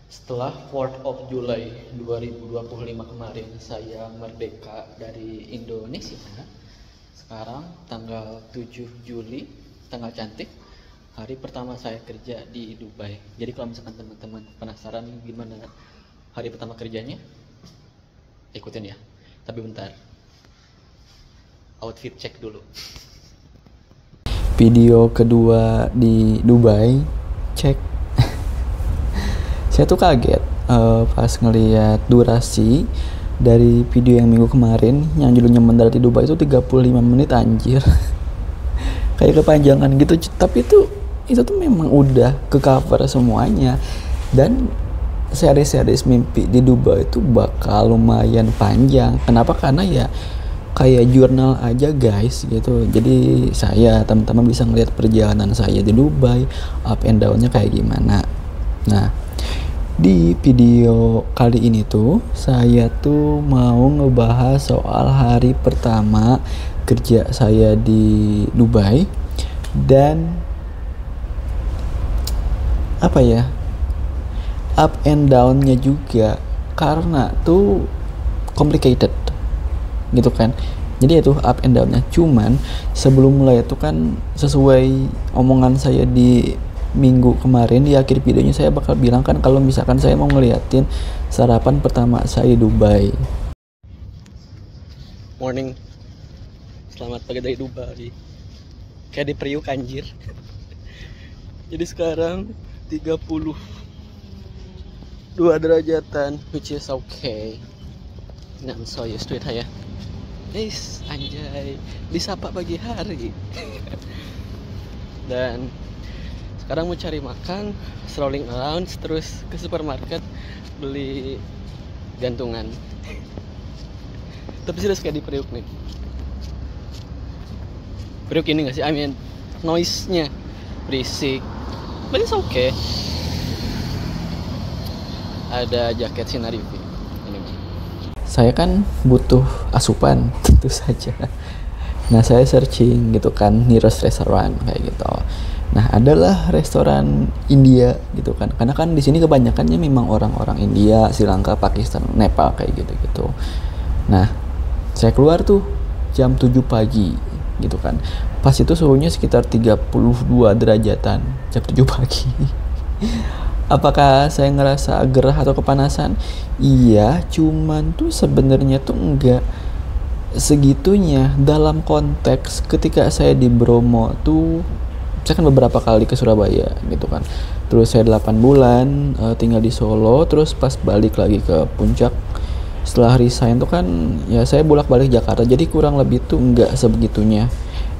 Setelah 4th of July 2025 kemarin saya merdeka dari Indonesia. Sekarang tanggal 7 Juli, tanggal cantik, hari pertama saya kerja di Dubai. Jadi kalau misalkan teman-teman penasaran gimana hari pertama kerjanya, ikutin ya. Tapi bentar, outfit cek dulu. Video kedua di Dubai, cek. Saya tuh kaget pas ngelihat durasi dari video yang minggu kemarin yang judulnya mendarat di Dubai itu 35 menit, anjir. Kayak kepanjangan gitu, tapi itu tuh memang udah ke cover semuanya. Dan series mimpi di Dubai itu bakal lumayan panjang. Kenapa? Karena ya kayak jurnal aja guys gitu. Jadi saya teman-teman bisa ngeliat perjalanan saya di Dubai, up and down-nya kayak gimana. Nah, di video kali ini tuh saya tuh mau ngebahas soal hari pertama kerja saya di Dubai dan apa ya, up and down-nya juga, karena tuh complicated gitu kan. Jadi itu up and down-nya. Cuman sebelum mulai itu kan sesuai omongan saya di minggu kemarin, di akhir videonya saya bakal bilang kan kalau misalkan saya mau ngeliatin sarapan pertama saya di Dubai. Morning, selamat pagi dari Dubai. Kayak di Priuk anjir. Jadi sekarang 32 derajatan, which is okay. Nah, so used to it ya. Guys, anjay, disapa pagi hari. Dan sekarang mau cari makan, strolling around, terus ke supermarket beli gantungan. Tapi serius kayak di Priuk nih. Priuk ini gak sih? I mean, noise-nya berisik, but it's okay. Ada jaket Sinarivi ini. Saya kan butuh asupan tentu saja. Nah, saya searching gitu kan, nearest restaurant kayak gitu. Nah, adalah restoran India gitu kan. Karena kan di sini kebanyakannya memang orang-orang India, Sri Lanka, Pakistan, Nepal kayak gitu-gitu. Nah, saya keluar tuh jam 7 pagi gitu kan. Pas itu suhunya sekitar 32 derajatan jam 7 pagi. Apakah saya ngerasa gerah atau kepanasan? Iya, cuman tuh sebenarnya tuh enggak segitunya. Dalam konteks ketika saya di Bromo tuh, saya kan beberapa kali ke Surabaya gitu kan. Terus saya 8 bulan tinggal di Solo, terus pas balik lagi ke Puncak setelah resign tuh kan ya saya bolak-balik Jakarta. Jadi kurang lebih tuh enggak sebegitunya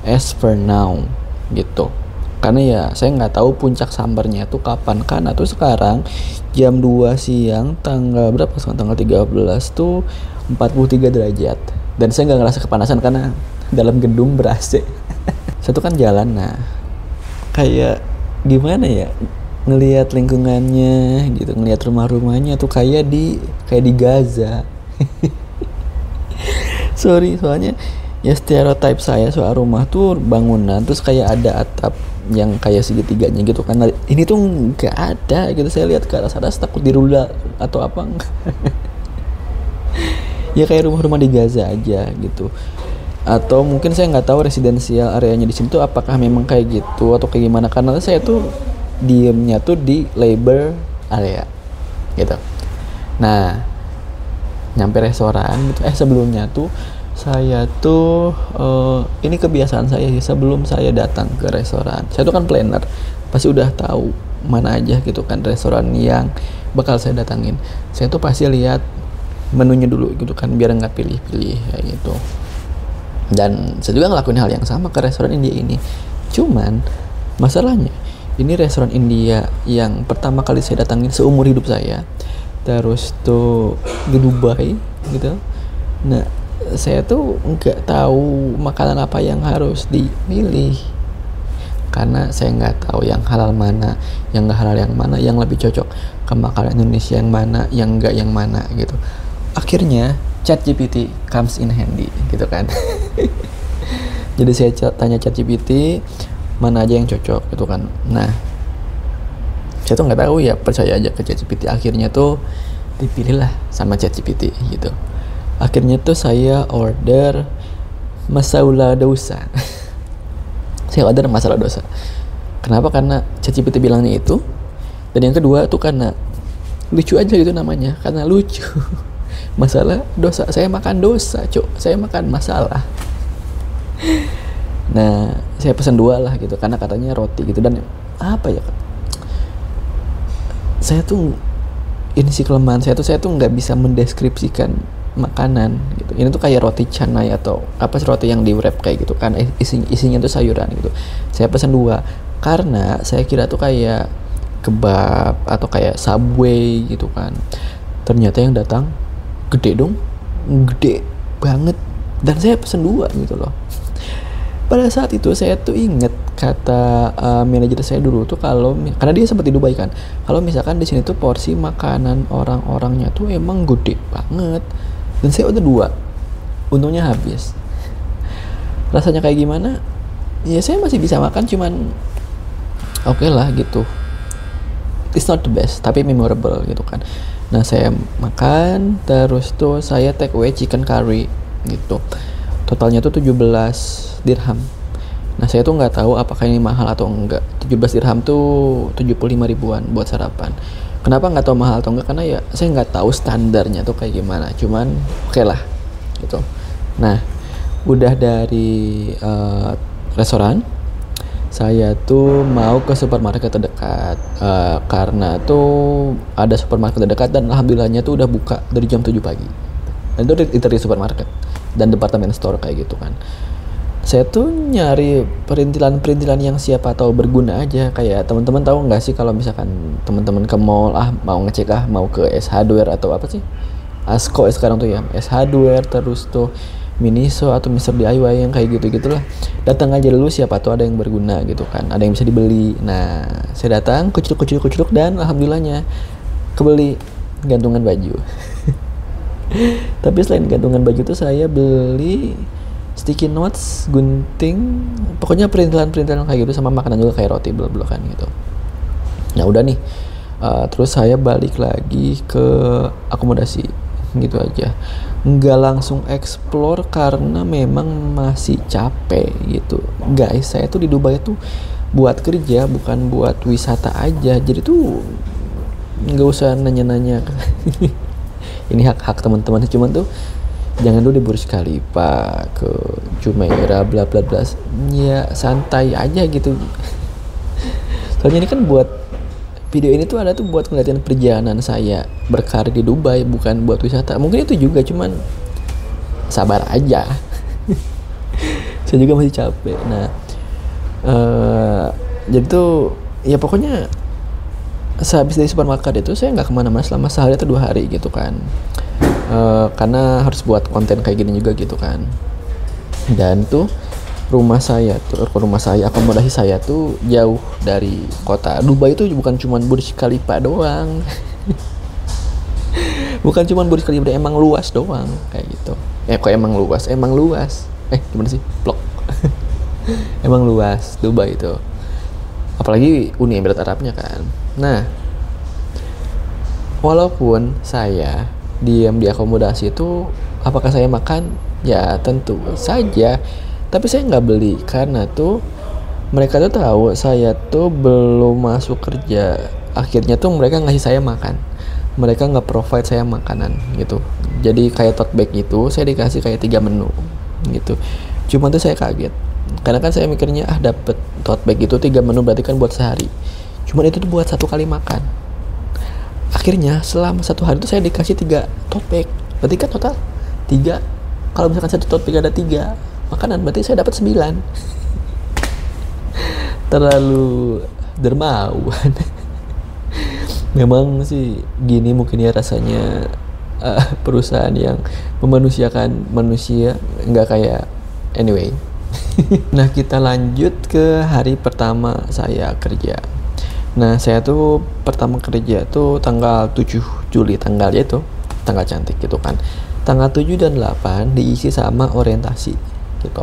as for now gitu. Karena ya saya nggak tahu puncak sambarnya tuh kapan. Karena tuh sekarang jam 2 siang tanggal berapa sekarang, tanggal 13 tuh 43 derajat. Dan saya nggak ngerasa kepanasan karena dalam gedung ber-AC. Saya tuh kan jalan, nah kayak gimana ya, ngelihat lingkungannya gitu, ngelihat rumah-rumahnya tuh kayak di Gaza. Sorry, soalnya ya stereotype saya soal rumah tuh bangunan terus kayak ada atap yang kayak segitiganya gitu kan. Nah, ini tuh nggak ada gitu. Saya lihat ke atas takut dirula atau apa. Ya kayak rumah-rumah di Gaza aja gitu. Atau mungkin saya nggak tahu residensial areanya di sini tuh apakah memang kayak gitu atau kayak gimana, karena saya tuh diemnya tuh di labor area gitu. Nah, nyampe restoran gitu, sebelumnya tuh saya tuh ini kebiasaan saya sih, sebelum saya datang ke restoran saya tuh kan planner, pasti udah tahu mana aja gitu kan restoran yang bakal saya datangin. Saya tuh pasti lihat menunya dulu gitu kan, biar nggak pilih-pilih kayak gitu. Dan saya juga ngelakuin hal yang sama ke restoran India ini. Cuman masalahnya ini restoran India yang pertama kali saya datangin seumur hidup saya, terus tuh di Dubai gitu. Nah, saya tuh nggak tahu makanan apa yang harus dipilih, karena saya nggak tahu yang halal mana, yang nggak halal yang mana, yang lebih cocok ke makanan Indonesia yang mana, yang nggak yang mana gitu. Akhirnya ChatGPT comes in handy gitu kan. Jadi saya tanya ChatGPT mana aja yang cocok gitu kan. Nah, Saya tuh nggak tahu ya, percaya aja ke ChatGPT. Akhirnya tuh dipilih lah sama ChatGPT gitu. Akhirnya tuh saya order masalah dosa. Saya order masalah dosa. Kenapa? Karena ChatGPT bilangnya itu. Dan yang kedua tuh karena lucu aja gitu namanya, karena lucu. Masalah dosa, saya makan dosa, saya makan masalah. Nah, saya pesan 2 lah gitu, karena katanya roti gitu. Dan apa ya, saya tuh, ini sih kelemahan saya tuh nggak bisa mendeskripsikan makanan gitu. Ini tuh kayak roti canai atau apa sih, roti yang di wrap kayak gitu kan, isinya tuh sayuran gitu. Saya pesan 2 karena saya kira tuh kayak kebab atau kayak Subway gitu kan. Ternyata yang datang gede dong, gede banget, dan saya pesen 2 gitu loh. Pada saat itu saya tuh inget kata manajer saya dulu tuh, kalau karena dia sempat di Dubai kan, kalau misalkan di sini tuh porsi makanan orang-orangnya tuh emang gede banget, dan saya udah 2, untungnya habis. Rasanya kayak gimana? Ya saya masih bisa makan, cuman oke lah gitu. It's not the best, tapi memorable gitu kan. Nah, saya makan, terus tuh saya take away chicken curry gitu. Totalnya tuh 17 dirham. Nah, saya tuh nggak tahu apakah ini mahal atau enggak. 17 dirham tuh 75 ribuan buat sarapan. Kenapa nggak tahu mahal atau enggak? Karena ya saya nggak tahu standarnya tuh kayak gimana. Cuman oke lah gitu. Nah, udah dari restoran, saya tuh mau ke supermarket terdekat, karena tuh ada supermarket terdekat dan alhamdulillahnya tuh udah buka dari jam 7 pagi. Dan itu literally supermarket dan department store kayak gitu kan. Saya tuh nyari perintilan-perintilan yang siapa tahu berguna aja. Kayak teman-teman tahu nggak sih kalau misalkan teman-teman ke mall, mau ngecek mau ke SH Hardware atau apa sih, Asko sekarang tuh ya, SH Hardware, terus tuh Miniso atau Mr. DIY yang kayak gitu-gitulah. Datang aja dulu, siapa tuh ada yang berguna gitu kan, ada yang bisa dibeli. Nah, saya datang, kucluk dan alhamdulillahnya kebeli gantungan baju. Tapi selain gantungan baju tuh saya beli sticky notes, gunting, pokoknya perintilan-perintilan kayak gitu, sama makanan juga kayak roti blok-blokan gitu. Nah, udah nih. Terus saya balik lagi ke akomodasi gitu aja, nggak langsung explore karena memang masih capek gitu guys. Saya tuh di Dubai tuh buat kerja, bukan buat wisata aja, jadi tuh nggak usah nanya-nanya. Ini hak teman-teman, cuman tuh jangan dulu di Burj Khalifa, ke Jumeirah, bla bla bla, ya santai aja gitu. Soalnya ini kan buat video ini tuh ada tuh buat ngeliatin perjalanan saya berkarir di Dubai, bukan buat wisata. Mungkin itu juga, cuman sabar aja. Saya juga masih capek. Nah, jadi tuh ya pokoknya sehabis dari supermarket itu saya nggak kemana-mana selama sehari atau 2 hari gitu kan. Karena harus buat konten kayak gini juga gitu kan. Dan tuh akomodasi saya tuh jauh dari kota. Dubai itu bukan cuma Burj Khalifa doang. Bukan cuma Burj Khalifa, emang luas doang kayak gitu. Kok emang luas? Gimana sih? Blok. Emang luas Dubai itu. Apalagi Uni Emirat Arabnya kan. Nah, walaupun saya diam di akomodasi itu, apakah saya makan? Ya tentu saja. Tapi saya nggak beli karena tuh mereka tuh tahu saya tuh belum masuk kerja. Akhirnya tuh mereka ngasih saya makan. Mereka nggak provide saya makanan gitu. Jadi kayak tote bag gitu, saya dikasih kayak 3 menu gitu. Cuma tuh saya kaget. Karena kan saya mikirnya dapet tote bag itu 3 menu berarti kan buat sehari. Cuman itu tuh buat 1 kali makan. Akhirnya selama 1 hari tuh saya dikasih 3 tote bag. Berarti kan total 3. Kalau misalkan 1 tote bag ada 3 makanan, berarti saya dapat 9. Terlalu dermawan. Memang sih gini mungkin ya rasanya perusahaan yang memanusiakan manusia, nggak kayak anyway. Nah, kita lanjut ke hari pertama saya kerja. Nah, saya tuh pertama kerja tuh tanggal 7 Juli, tanggalnya itu tanggal cantik gitu kan. Tanggal 7 dan 8 diisi sama orientasi gitu.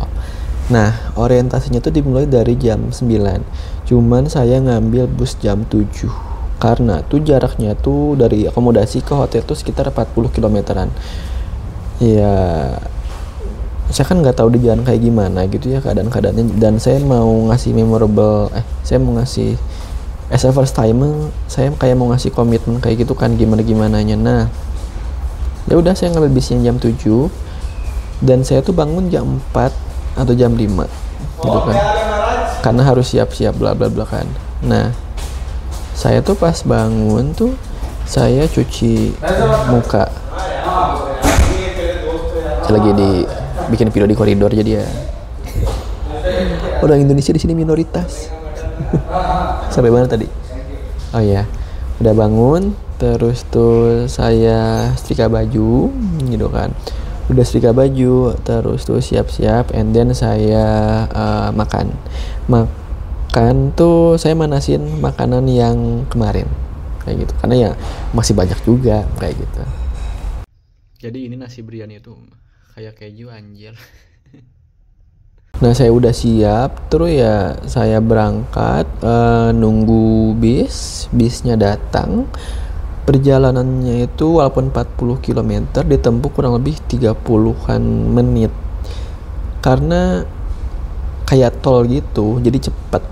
Nah, orientasinya tuh dimulai dari jam 9. Cuman saya ngambil bus jam 7 karena tuh jaraknya tuh dari akomodasi ke hotel tuh sekitar 40 kilometeran. Ya saya kan nggak tahu di jalan kayak gimana gitu ya keadaan-keadaannya, dan saya mau ngasih saya mau ngasih as a first timer, saya kayak mau ngasih komitmen kayak gitu kan, gimananya. Nah ya udah, saya ngambil bisnya jam 7 dan saya tuh bangun jam 4 atau jam 5 gitu kan, karena harus siap-siap bla bla bla kan. Nah saya tuh pas bangun tuh saya cuci muka, saya lagi bikin video di koridor, jadi ya orang Indonesia di sini minoritas. Sampai mana tadi? Oh ya, udah bangun, terus tuh saya setrika baju gitu kan. Udah setrika baju, terus tuh siap-siap, and then saya makan tuh, saya manasin makanan yang kemarin kayak gitu, karena ya masih banyak juga kayak gitu. Jadi ini nasi biryani itu kayak keju anjir. Nah saya udah siap, terus ya saya berangkat, nunggu bisnya datang. Perjalanannya itu walaupun 40 km ditempuh kurang lebih 30-an menit, karena kayak tol gitu, jadi cepat.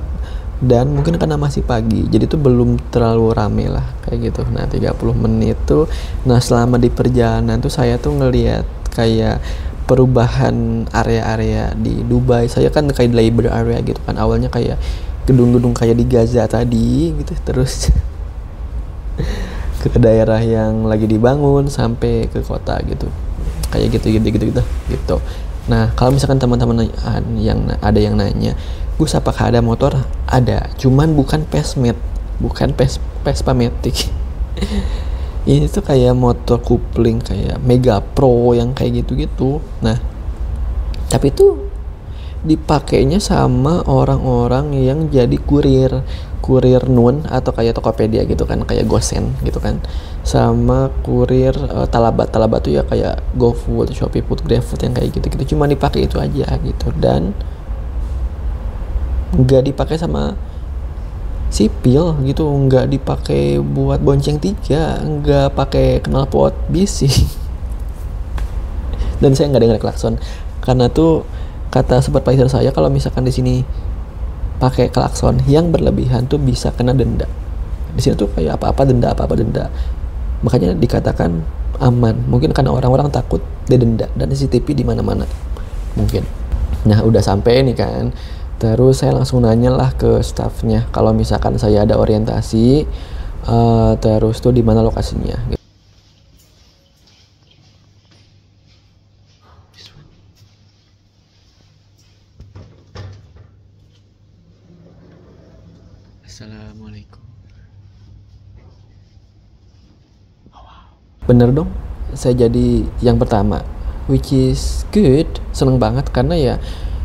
Dan mungkin karena masih pagi, jadi tuh belum terlalu rame lah kayak gitu. Nah 30 menit tuh, nah selama di perjalanan tuh saya tuh ngelihat kayak perubahan area-area di Dubai. Saya kan kayak di labor area gitu kan, awalnya kayak gedung-gedung kayak di Gaza tadi gitu, terus ke daerah yang lagi dibangun sampai ke kota gitu, kayak gitu. Nah kalau misalkan teman-teman yang ada yang nanya, Gus apakah ada motor? Ada, cuman bukan Vespa Matic. Ini tuh kayak motor kupling kayak Mega Pro yang kayak gitu-gitu. Nah tapi itu dipakainya sama orang-orang yang jadi kurir Nun atau kayak Tokopedia gitu kan, kayak Gosen gitu kan, sama kurir Talabat tuh ya kayak GoFood, Shopee Food, GrabFood yang kayak gitu-gitu. Cuma dipakai itu aja gitu, dan nggak dipakai sama sipil gitu, nggak dipakai buat bonceng 3, nggak pakai knalpot bisi. Dan saya nggak dengar klakson, karena tuh kata supervisor saya kalau misalkan di sini pakai klakson yang berlebihan tuh bisa kena denda. Di sini tuh kayak apa-apa denda. Makanya dikatakan aman, mungkin karena orang-orang takut didenda, dan CCTV di mana-mana mungkin. Nah udah sampai nih kan, terus saya langsung nanya lah ke staffnya kalau misalkan saya ada orientasi, terus tuh di mana lokasinya. Assalamualaikum. Bener dong, saya jadi yang pertama, which is good, seneng banget, karena ya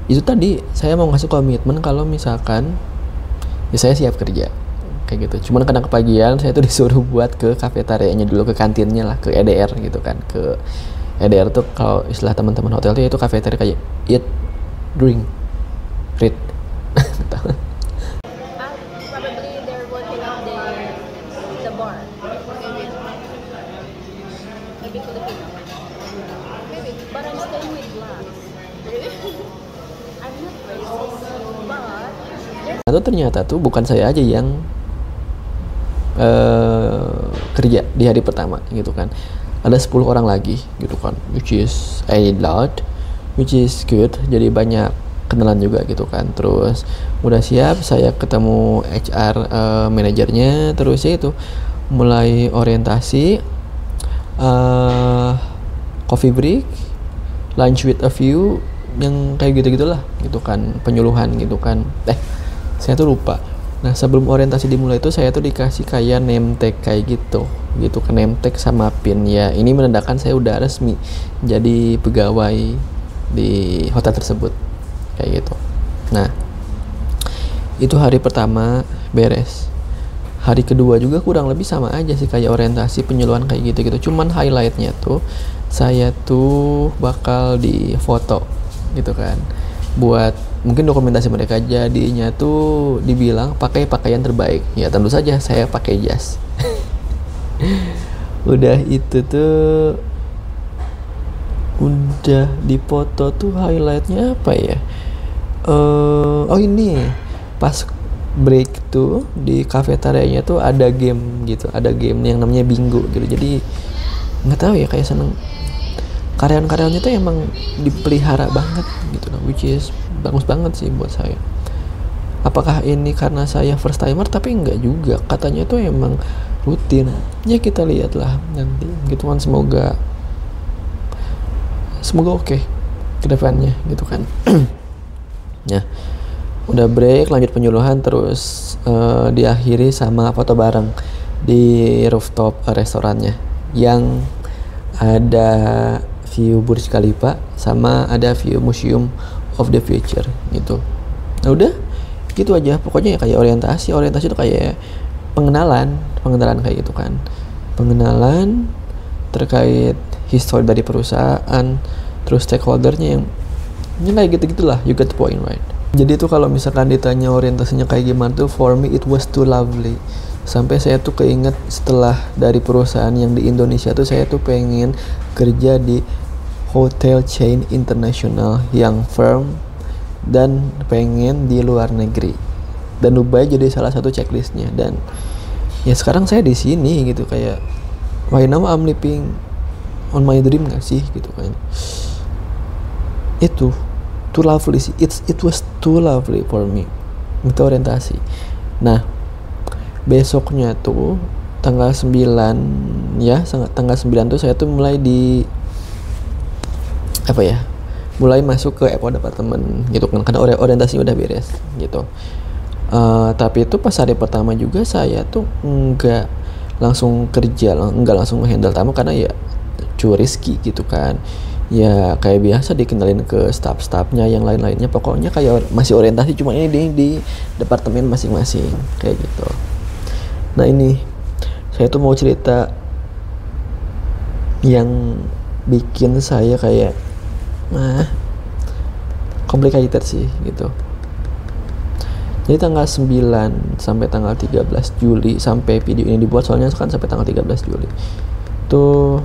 itu tadi saya mau ngasih komitmen kalau misalkan ya saya siap kerja kayak gitu. Cuman karena kepagian saya tuh disuruh buat ke kafetarianya dulu, ke kantinnya lah, ke EDR gitu kan. Ke EDR tuh kalau istilah teman-teman hotel tuh itu kafetaria kayak eat, drink, read. Probably they're working on the bar. Maybe Filipino. Maybe, but I'm staying with blacks. I'm not racist, but Atau ternyata tuh bukan saya aja yang kerja di hari pertama gitu kan, ada 10 orang lagi gitu kan, which is a lot, which is good. Jadi banyak kenalan juga gitu kan. Terus udah siap, saya ketemu HR manajernya, terus ya itu mulai orientasi, coffee break, lunch with a view, yang kayak gitu-gitulah gitu kan, penyuluhan gitu kan. Saya tuh lupa. Nah sebelum orientasi dimulai itu saya tuh dikasih kayak name tag kayak gitu kan, name tag sama pin ya. Ini menandakan saya udah resmi jadi pegawai di hotel tersebut kayak gitu. Nah itu hari pertama beres. Hari kedua juga kurang lebih sama aja sih, kayak orientasi, penyuluhan kayak gitu. Cuman highlightnya tuh saya tuh bakal di foto gitu kan, buat mungkin dokumentasi mereka jadinya tuh dibilang pakai pakaian terbaik. Ya tentu saja saya pakai jas. Udah itu tuh, udah dipoto tuh highlightnya apa ya? Oh ini pas break tuh di kafetarianya tuh ada game gitu, ada game yang namanya bingo gitu. Jadi nggak tahu ya, kayak seneng karyawan-karyawannya tuh emang dipelihara banget gitu, which is bagus banget sih buat saya. Apakah ini karena saya first timer? Tapi enggak juga, katanya tuh emang rutin. Ya kita lihatlah nanti gitu kan, semoga oke ke depannya gitu kan. Ya udah break, lanjut penyuluhan, terus diakhiri sama foto bareng di rooftop restorannya yang ada view Burj Khalifa sama ada view Museum of the Future gitu. Nah udah gitu aja pokoknya ya, kayak orientasi itu kayak pengenalan kayak gitu kan, pengenalan terkait history dari perusahaan, terus stakeholdernya yang kayak gitu-gitulah. You get the point, right? Jadi tuh kalau misalkan ditanya orientasinya kayak gimana tuh, for me it was too lovely. Sampai saya tuh keinget setelah dari perusahaan yang di Indonesia tuh, saya tuh pengen kerja di hotel chain internasional yang firm dan pengen di luar negeri. Dan Dubai jadi salah satu checklistnya. Dan ya sekarang saya di sini gitu, kayak why now I'm living on my dream gak sih gitu kan. Itu too lovely sih, it was too lovely for me. Itu orientasi. Nah besoknya tuh tanggal 9 ya, tanggal 9 tuh saya tuh mulai mulai masuk ke FO departemen gitu kan, karena orientasinya udah beres gitu. Tapi itu pas hari pertama juga saya tuh nggak langsung kerja, nggak langsung handle tamu, karena ya risky gitu kan. Ya kayak biasa dikenalin ke staff-staffnya yang lain-lainnya, pokoknya kayak masih orientasi, cuma ini di departemen masing-masing kayak gitu. Nah ini saya tuh mau cerita yang bikin saya kayak complicated sih gitu. Jadi tanggal 9 sampai tanggal 13 Juli sampai video ini dibuat, soalnya kan sampai tanggal 13 Juli tuh.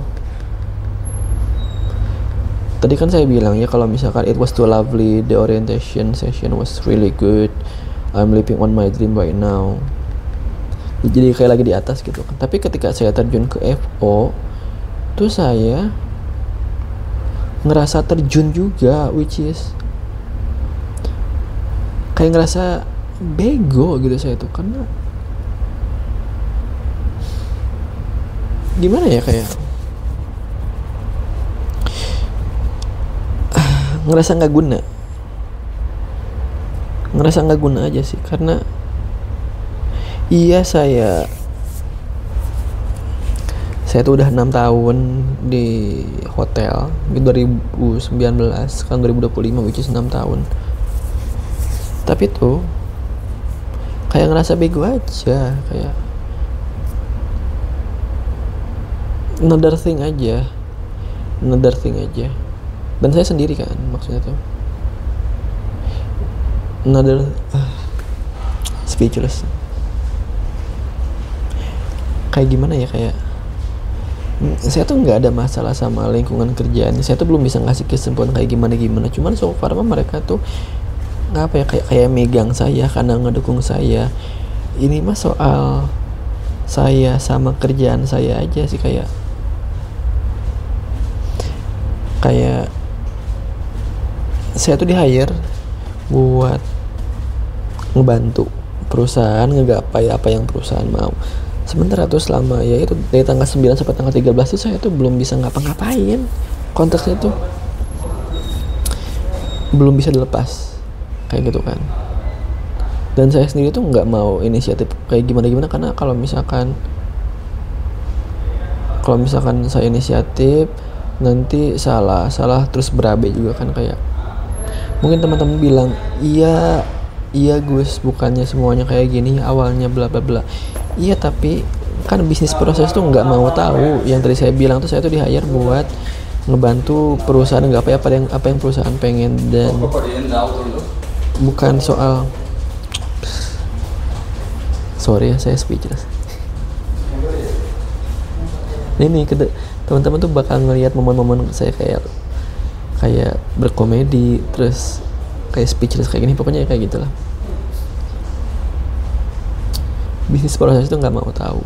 Tadi kan saya bilang ya kalau misalkan it was too lovely, the orientation session was really good, I'm living on my dream right now. Jadi kayak lagi di atas gitu kan. Tapi ketika saya terjun ke FO tuh saya ngerasa terjun juga, which is kayak ngerasa bego gitu saya tuh, karena gimana ya, kayak ngerasa nggak guna aja sih. Karena iya saya tuh udah 6 tahun di hotel di 2019 kan 2025, which is 6 tahun. Tapi tuh kayak ngerasa bego aja, kayak another thing aja. Dan saya sendiri kan, maksudnya tuh another speechless. Kayak gimana ya, kayak saya tuh nggak ada masalah sama lingkungan kerjaan, saya tuh belum bisa ngasih kesimpulan kayak gimana, cuman so far mereka tuh kayak megang saya karena ngedukung saya. Ini mah soal saya sama kerjaan saya aja sih, kayak saya tuh di hire buat ngebantu perusahaan ngegapai apa yang perusahaan mau. Sementara tuh selama ya itu dari tanggal 9 sampai tanggal 13 itu saya tuh belum bisa ngapa-ngapain. Konteksnya tuh belum bisa dilepas kayak gitu kan. Dan saya sendiri tuh nggak mau inisiatif kayak gimana karena kalau misalkan saya inisiatif nanti salah terus berabe juga kan. Kayak mungkin teman-teman bilang iya Gus, bukannya semuanya kayak gini awalnya bla bla bla. Iya, tapi kan bisnis proses tuh nggak mau tahu. Yang tadi saya bilang tuh, saya tuh di hire buat ngebantu perusahaan nggak apa yang perusahaan pengen. Dan bukan soal, sorry ya saya speechless. Ini teman-teman tuh bakal ngelihat momen-momen saya kayak berkomedi terus kayak speechless kayak gini, pokoknya kayak gitulah. Bisnis proses itu nggak mau tahu.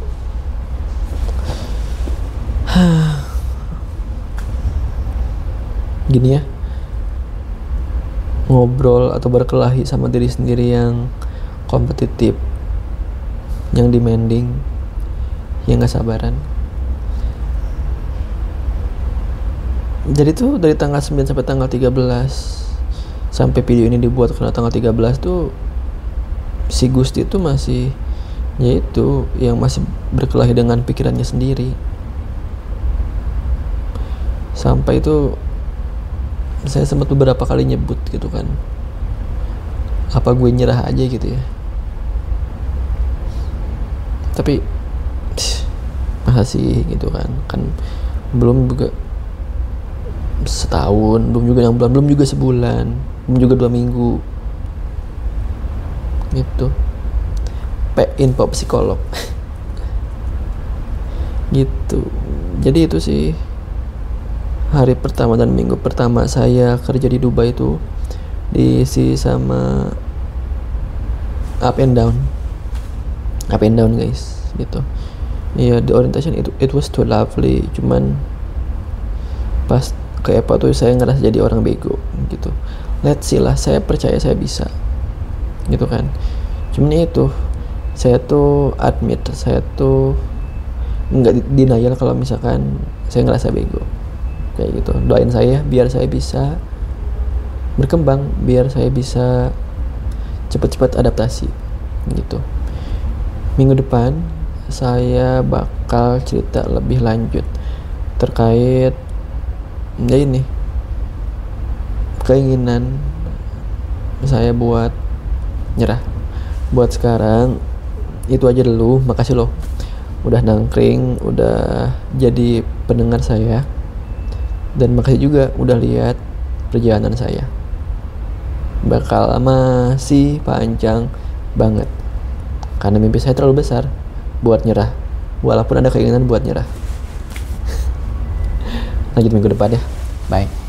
Gini ya, ngobrol atau berkelahi sama diri sendiri yang kompetitif, yang demanding, yang nggak sabaran. Jadi tuh dari tanggal 9 sampai tanggal 13, sampai video ini dibuat karena tanggal 13 tuh si Gusti itu masih, yaitu yang masih berkelahi dengan pikirannya sendiri. Sampai itu saya sempat beberapa kali nyebut gitu kan, apa gue nyerah aja gitu ya. Tapi masa sih gitu kan belum juga setahun, belum juga 6 bulan, belum juga sebulan, belum juga 2 minggu gitu. Info psikolog. Gitu. Jadi itu sih hari pertama dan minggu pertama saya kerja di Dubai itu diisi sama up and down guys gitu. Ya, the orientation it was too lovely, cuman pas ke Epa tuh saya ngerasa jadi orang bego gitu. Let's see lah, saya percaya saya bisa gitu kan. Cuman itu saya tuh admit, saya tuh nggak denial kalau misalkan saya ngerasa bego kayak gitu. Doain saya biar saya bisa berkembang, biar saya bisa cepat-cepat adaptasi gitu. Minggu depan saya bakal cerita lebih lanjut terkait ini keinginan saya buat nyerah. Buat sekarang itu aja dulu. Makasih loh udah nangkring, udah jadi pendengar saya, dan makasih juga udah lihat perjalanan saya. Bakal masih panjang banget karena mimpi saya terlalu besar buat nyerah, walaupun ada keinginan buat nyerah. Lanjut minggu depan ya. Bye.